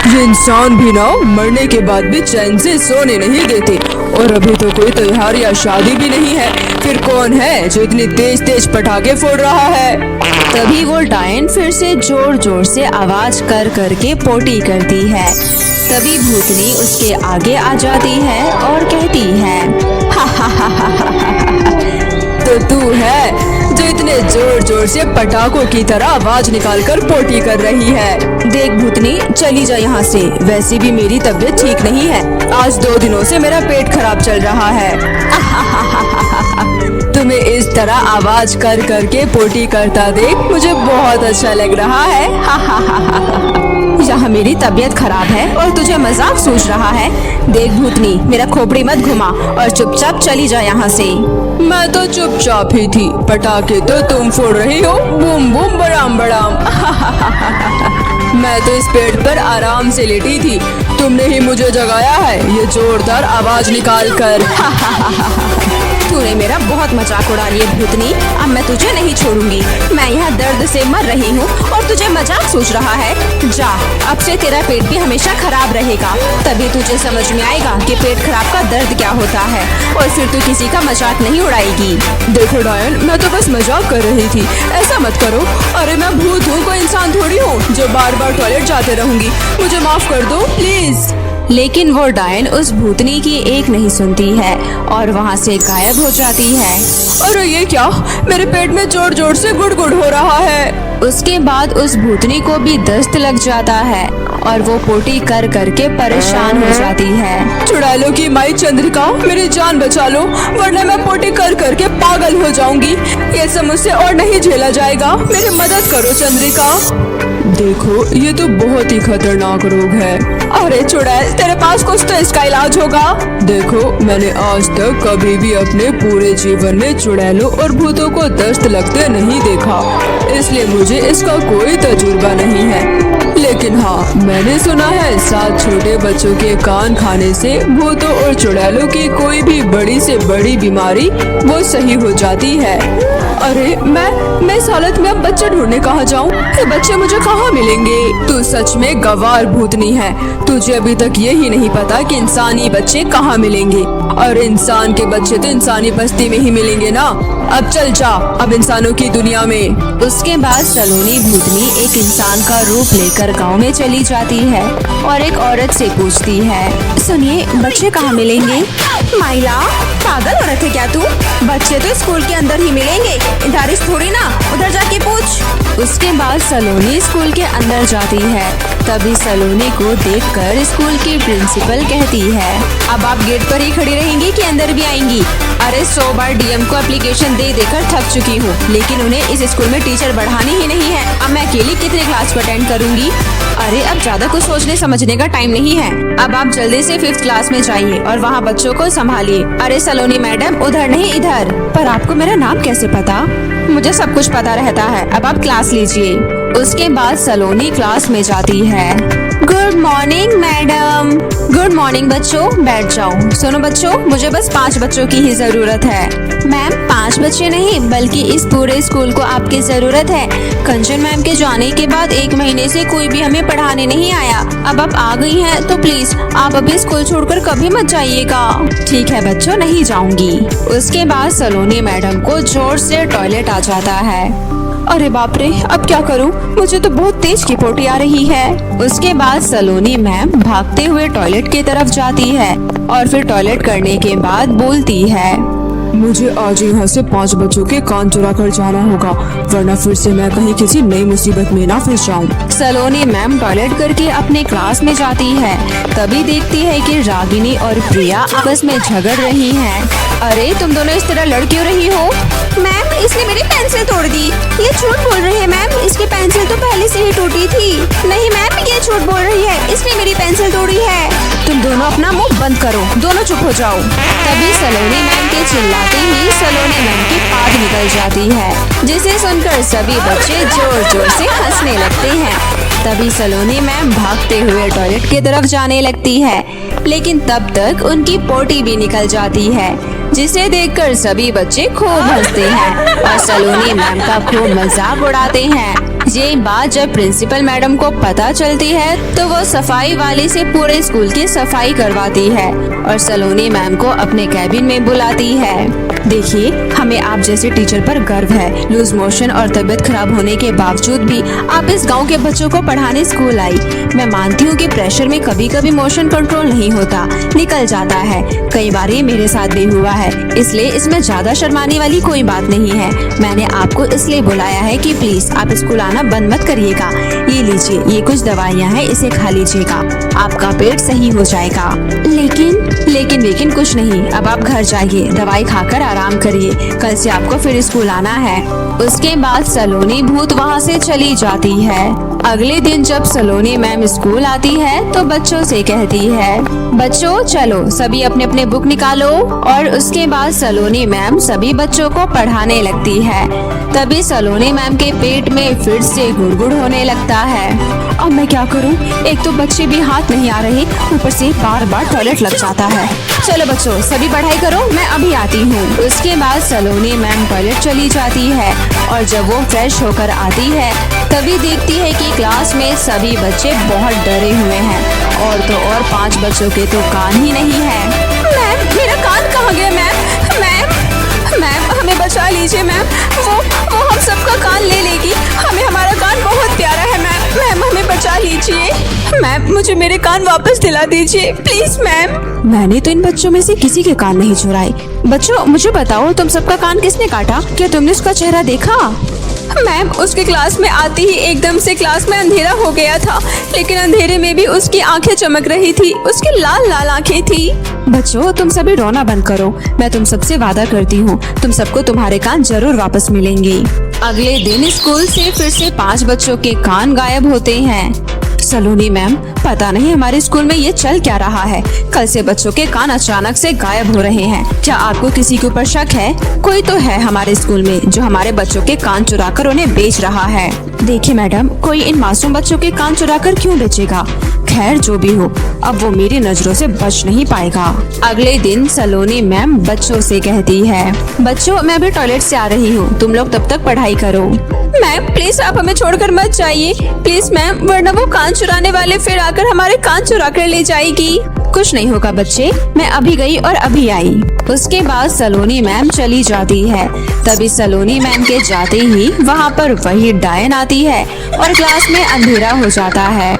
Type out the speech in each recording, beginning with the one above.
ये इंसान भी ना मरने के बाद भी चैन से सोने नहीं देते। और अभी तो कोई त्योहार या शादी भी नहीं है, फिर कौन है जो इतनी तेज तेज पटाखे फोड़ रहा है। तभी वो डायन फिर से जोर जोर से आवाज कर कर के पोटी करती है। तभी भूतनी उसके आगे आ जाती है और कहती है, हा हा हा हा हा। तो तू है जो इतने जोर जोर से पटाखों की तरह आवाज निकाल कर पोटी कर रही है। देख भूतनी, चली जा यहाँ से। वैसे भी मेरी तबीयत ठीक नहीं है, आज 2 दिनों से मेरा पेट खराब चल रहा है। तुम्हें इस तरह आवाज कर कर के पोटी करता देख मुझे बहुत अच्छा लग रहा है। यहाँ मेरी तबीयत खराब है और तुझे मजाक सूझ रहा है। देख भूतनी, मेरा खोपड़ी मत घुमा और चुपचाप चली जा यहाँ से। मैं तो चुपचाप ही थी, पटाखे तो तुम फोड़ रही हो, बूम बूम बड़ाम बड़ाम। मैं तो इस पेड़ पर आराम से लेटी थी, तुमने ही मुझे जगाया है ये जोरदार आवाज निकाल कर। तूने मेरा बहुत मजाक उड़ा लिया भूतनी, अब मैं तुझे नहीं छोड़ूंगी। मैं यहाँ दर्द से मर रही हूँ और तुझे मजाक सूझ रहा है। जा, अब से तेरा पेट भी हमेशा खराब रहेगा, तभी तुझे समझ में आएगा कि पेट खराब का दर्द क्या होता है, और फिर तू किसी का मजाक नहीं उड़ाएगी। देखो डायन, मैं तो बस मजाक कर रही थी, ऐसा मत करो। अरे मैं भूत हूँ, कोई इंसान थोड़ी हूँ जो बार बार टॉयलेट जाते रहूंगी, मुझे माफ कर दो प्लीज। लेकिन वो डायन उस भूतनी की एक नहीं सुनती है और वहाँ से गायब हो जाती है। अरे ये क्या, मेरे पेट में जोर जोर से गुड़गुड़ हो रहा है। उसके बाद उस भूतनी को भी दस्त लग जाता है और वो पोटी कर कर के परेशान हो जाती है। चुड़ैलों की माई चंद्रिका, मेरी जान बचा लो, वरना मैं पोटी कर कर के पागल हो जाऊंगी। ये सब मुझसे और नहीं झेला जाएगा, मेरी मदद करो चंद्रिका। देखो, ये तो बहुत ही खतरनाक रोग है। अरे चुड़ैल, तेरे पास कुछ तो इसका इलाज होगा। देखो, मैंने आज तक कभी भी अपने पूरे जीवन में चुड़ैलों और भूतों को दस्त लगते नहीं देखा, इसलिए मुझे इसका कोई तजुर्बा नहीं है। लेकिन हाँ, मैंने सुना है 7 छोटे बच्चों के कान खाने से भूतों और चुड़ैलों की कोई भी बड़ी से बड़ी बीमारी वो सही हो जाती है। अरे मैं इस हालत में अब बच्चे ढूंढने कहाँ जाऊँ? ये बच्चे मुझे कहाँ मिलेंगे? तू सच में गवार भूतनी है, तुझे अभी तक यही नहीं पता कि इंसानी बच्चे कहाँ मिलेंगे, और इंसान के बच्चे तो इंसानी बस्ती में ही मिलेंगे ना। अब चल जा, अब इंसानों की दुनिया में। उसके बाद सलोनी भूतनी एक इंसान का रूप लेकर गांव में चली जाती है और एक औरत से पूछती है, सुनिए, बच्चे कहाँ मिलेंगे? माइला, पागल औरत है क्या तू? बच्चे तो स्कूल के अंदर ही मिलेंगे, इधर थोड़ी ना, उधर जाके पूछ। उसके बाद सलोनी स्कूल के अंदर जाती है। तभी सलोनी को देखकर स्कूल की प्रिंसिपल कहती है, अब आप गेट पर ही खड़ी रहेंगी कि अंदर भी आएंगी? अरे 100 बार डीएम को एप्लीकेशन दे देकर थक चुकी हूँ, लेकिन उन्हें इस स्कूल में टीचर बढ़ानी ही नहीं है। अब मैं अकेली कितने क्लास को अटेंड करूंगी? अरे अब ज्यादा कुछ सोचने समझने का टाइम नहीं है, अब आप जल्दी से 5th क्लास में जाइए और वहाँ बच्चों को संभालिए। अरे सलोनी मैडम, उधर नहीं इधर। पर आपको मेरा नाम कैसे पता? मुझे सब कुछ पता रहता है, अब आप क्लास लीजिए। उसके बाद सलोनी क्लास में जाती है। Good morning madam. Good morning बच्चों, बैठ जाओ। सुनो बच्चों, मुझे बस 5 बच्चों की ही जरूरत है। मैम, 5 बच्चे नहीं बल्कि इस पूरे स्कूल को आपकी जरूरत है। कंचन मैम के जाने के बाद 1 महीने से कोई भी हमें पढ़ाने नहीं आया। अब आप आ गई हैं तो प्लीज आप अभी स्कूल छोड़कर कभी मत जाइएगा। ठीक है बच्चों, नहीं जाऊंगी। उसके बाद सलोनी मैडम को जोर से टॉयलेट आ जाता है। अरे बाप रे, अब क्या करूं? मुझे तो बहुत तेज की पोटी आ रही है। उसके बाद सलोनी मैम भागते हुए टॉयलेट की तरफ जाती है और फिर टॉयलेट करने के बाद बोलती है, मुझे आज यहाँ से 5 बच्चों के कान चुरा कर जाना होगा, वरना फिर से मैं कहीं किसी नई मुसीबत में ना फंस जाऊँ। सलोनी मैम टॉयलेट करके अपने क्लास में जाती है। तभी देखती है कि रागिनी और प्रिया आपस में झगड़ रही हैं। अरे तुम दोनों इस तरह लड़ क्यों रही हो? मैम, इसने मेरी पेंसिल तोड़ दी। ये झूठ बोल रही है मैम, इसकी पेंसिल तो पहले से ही टूटी थी। नहीं मैम, ये झूठ बोल रही है, इसने मेरी पेंसिल तोड़ी है। तुम दोनों अपना मुंह बंद करो, दोनों चुप हो जाओ। तभी सलोनी मैम के चिल्लाते ही सलोनी मैम की पाद निकल जाती है, जिसे सुनकर सभी बच्चे जोर जोर से हंसने लगते हैं। तभी सलोनी मैम भागते हुए टॉयलेट की तरफ जाने लगती है, लेकिन तब तक उनकी पोटी भी निकल जाती है, जिसे देखकर सभी बच्चे खूब हंसते हैं और सलोनी मैम का खूब मजाक उड़ाते हैं। ये बात जब प्रिंसिपल मैडम को पता चलती है तो वो सफाई वाले से पूरे स्कूल की सफाई करवाती है और सलोनी मैम को अपने कैबिन में बुलाती है। देखिए, हमें आप जैसे टीचर पर गर्व है। लूज मोशन और तबीयत खराब होने के बावजूद भी आप इस गांव के बच्चों को पढ़ाने स्कूल आई। मैं मानती हूँ कि प्रेशर में कभी कभी मोशन कंट्रोल नहीं होता, निकल जाता है। कई बार ये मेरे साथ भी हुआ है, इसलिए इसमें ज्यादा शर्माने वाली कोई बात नहीं है। मैंने आपको इसलिए बुलाया है कि प्लीज आप स्कूल आना बंद मत करिएगा। ये लीजिए, ये कुछ दवाइयाँ हैं, इसे खा लीजिएगा, आपका पेट सही हो जाएगा। लेकिन कुछ नहीं, अब आप घर जाइए, दवाई खाकर आराम करिए, कल से आपको फिर स्कूल आना है। उसके बाद सलोनी भूत वहाँ से चली जाती है। अगले दिन जब सलोनी मैम स्कूल आती है तो बच्चों से कहती है, बच्चों चलो सभी अपने अपने बुक निकालो। और उसके बाद सलोनी मैम सभी बच्चों को पढ़ाने लगती है। तभी सलोनी मैम के पेट में फिर से गुड़गुड़ होने लगता है। अब मैं क्या करूं? एक तो बच्चे भी हाथ नहीं आ रहे, ऊपर से बार बार टॉयलेट लग जाता है। चलो बच्चों सभी पढ़ाई करो, मैं अभी आती हूँ। उसके बाद सलोनी मैम टॉयलेट चली जाती है और जब वो फ्रेश होकर आती है तभी देखती है कि क्लास में सभी बच्चे बहुत डरे हुए हैं और तो और 5 बच्चों के तो कान ही नहीं है। मैम, मेरा कान कहाँ गया? मैम, हमें बचा लीजिए मैम, वो हम सबका कान ले लेगी। हमारा कान बहुत प्यारा है मैम, हमें बचा लीजिए। मैम, मुझे मेरे कान वापस दिला दीजिए प्लीज मैम। मैंने तो इन बच्चों में से किसी के कान नहीं चुराए। बच्चों मुझे बताओ, तुम सबका कान किसने काटा? क्या तुमने उसका चेहरा देखा? मैम, उसके क्लास में आते ही एकदम से क्लास में अंधेरा हो गया था, लेकिन अंधेरे में भी उसकी आंखें चमक रही थी, उसकी लाल लाल आंखें थी। बच्चों तुम सभी रोना बंद करो, मैं तुम सबसे वादा करती हूँ तुम सबको तुम्हारे कान जरूर वापस मिलेंगे। अगले दिन स्कूल से फिर से 5 बच्चों के कान गायब होते हैं। सलोनी मैम, पता नहीं हमारे स्कूल में ये चल क्या रहा है, कल से बच्चों के कान अचानक से गायब हो रहे हैं। क्या आपको किसी के ऊपर शक है? कोई तो है हमारे स्कूल में जो हमारे बच्चों के कान चुराकर उन्हें बेच रहा है। देखिए मैडम, कोई इन मासूम बच्चों के कान चुराकर क्यों बेचेगा? खैर जो भी हो, अब वो मेरी नजरों से बच नहीं पाएगा। अगले दिन सलोनी मैम बच्चों से कहती है, बच्चों मैं अभी टॉयलेट से आ रही हूँ, तुम लोग तब तक पढ़ाई करो। मैम प्लीज आप हमें छोड़कर मत जाइए प्लीज मैम, वरना वो कान चुराने वाले फिर आकर हमारे कान चुरा कर ले जाएगी। कुछ नहीं होगा बच्चे, मैं अभी गई और अभी आई। उसके बाद सलोनी मैम चली जाती है। तभी सलोनी मैम के जाते ही वहाँ पर वही डायन आती है और क्लास में अंधेरा हो जाता है।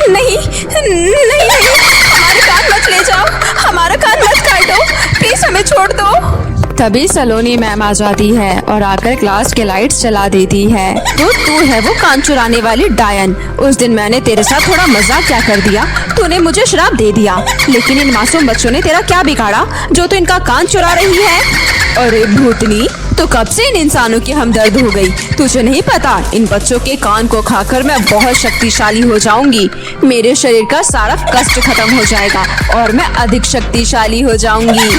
नहीं, हमारे कान मत ले जाओ, हमारा कान मत काटो, प्लीज हमें छोड़ दो। तभी सलोनी मैम आ जाती है और आकर क्लास के लाइट्स जला देती है। तो तू है वो कान चुराने वाली डायन। उस दिन मैंने तेरे साथ थोड़ा मजाक क्या कर दिया, तूने मुझे श्राप दे दिया, लेकिन इन मासूम बच्चों ने तेरा क्या बिगाड़ा जो तू इनका कान चुरा रही है? अरे भूतनी, तो कब से इन इंसानों की हमदर्द हो गई? तुझे नहीं पता, इन बच्चों के कान को खाकर मैं बहुत शक्तिशाली हो जाऊंगी। मेरे शरीर का सारा कष्ट खत्म हो जाएगा और मैं अधिक शक्तिशाली हो जाऊंगी।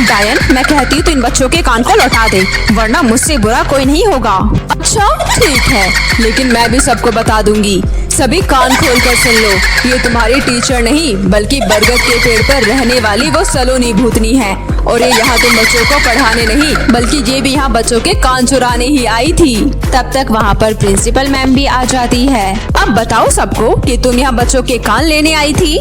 डायन, मैं कहती हूँ तो इन बच्चों के कान को लौटा दे, वरना मुझसे बुरा कोई नहीं होगा। अच्छा ठीक है, लेकिन मैं भी सबको बता दूंगी। सभी कान खोलकर सुन लो, ये तुम्हारी टीचर नहीं बल्कि बरगद के पेड़ पर रहने वाली वो सलोनी भूतनी है, और ये यहाँ तुम बच्चों को पढ़ाने नहीं बल्कि ये भी यहाँ बच्चों के कान चुराने ही आई थी। तब तक वहाँ पर प्रिंसिपल मैम भी आ जाती है। अब बताओ सबको कि तुम यहाँ बच्चों के कान लेने आई थी।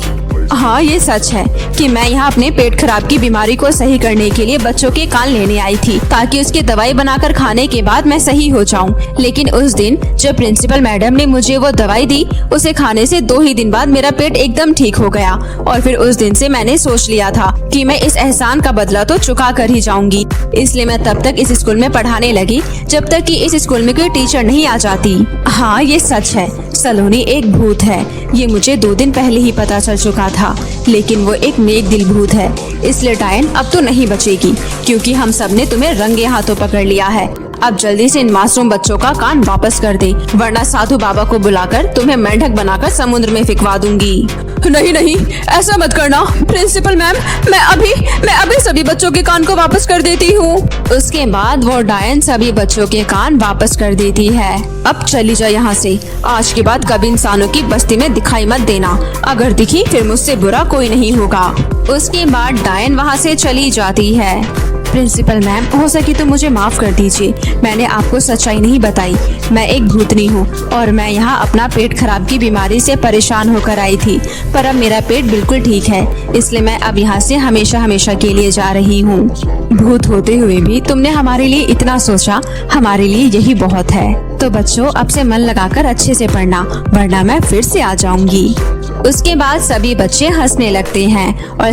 हाँ ये सच है कि मैं यहाँ अपने पेट खराब की बीमारी को सही करने के लिए बच्चों के कान लेने आई थी, ताकि उसकी दवाई बनाकर खाने के बाद मैं सही हो जाऊँ। लेकिन उस दिन जब प्रिंसिपल मैडम ने मुझे वो दवाई दी, उसे खाने से 2 ही दिन बाद मेरा पेट एकदम ठीक हो गया। और फिर उस दिन से मैंने सोच लिया था कि मैं इस एहसान का बदला तो चुका कर ही जाऊंगी। इसलिए मैं तब तक इस स्कूल में पढ़ाने लगी जब तक कि इस स्कूल में कोई टीचर नहीं आ जाती। हाँ ये सच है, सलोनी एक भूत है, ये मुझे 2 दिन पहले ही पता चल चुका था। लेकिन वो एक नेक दिल भूत है, इसलिए डायन अब तो नहीं बचेगी, क्योंकि हम सब ने तुम्हें रंगे हाथों पकड़ लिया है। अब जल्दी से इन मासूम बच्चों का कान वापस कर दे, वरना साधु बाबा को बुलाकर तुम्हें मेंढक बनाकर समुद्र में फिकवा दूंगी। नहीं नहीं, ऐसा मत करना प्रिंसिपल मैम, मैं अभी सभी बच्चों के कान को वापस कर देती हूँ। उसके बाद वो डायन सभी बच्चों के कान वापस कर देती है। अब चली जा यहाँ से, आज के बाद कभी इंसानों की बस्ती में दिखाई मत देना, अगर दिखी फिर मुझसे बुरा कोई नहीं होगा। उसके बाद डायन वहाँ से चली जाती है। प्रिंसिपल मैम, हो सके तो मुझे माफ कर दीजिए। मैंने आपको सच्चाई नहीं बताई। मैं एक भूतनी हूँ और मैं यहाँ अपना पेट खराब की बीमारी से परेशान होकर आई थी, पर अब मेरा पेट बिल्कुल ठीक है, इसलिए मैं अब यहाँ से हमेशा हमेशा के लिए जा रही हूँ। भूत होते हुए भी तुमने हमारे लिए इतना सोचा, हमारे लिए यही बहुत है। तो बच्चों, अब से मन लगाकर अच्छे से पढ़ना, वरना मैं फिर से आ जाऊंगी। उसके बाद सभी बच्चे हंसने लगते हैं और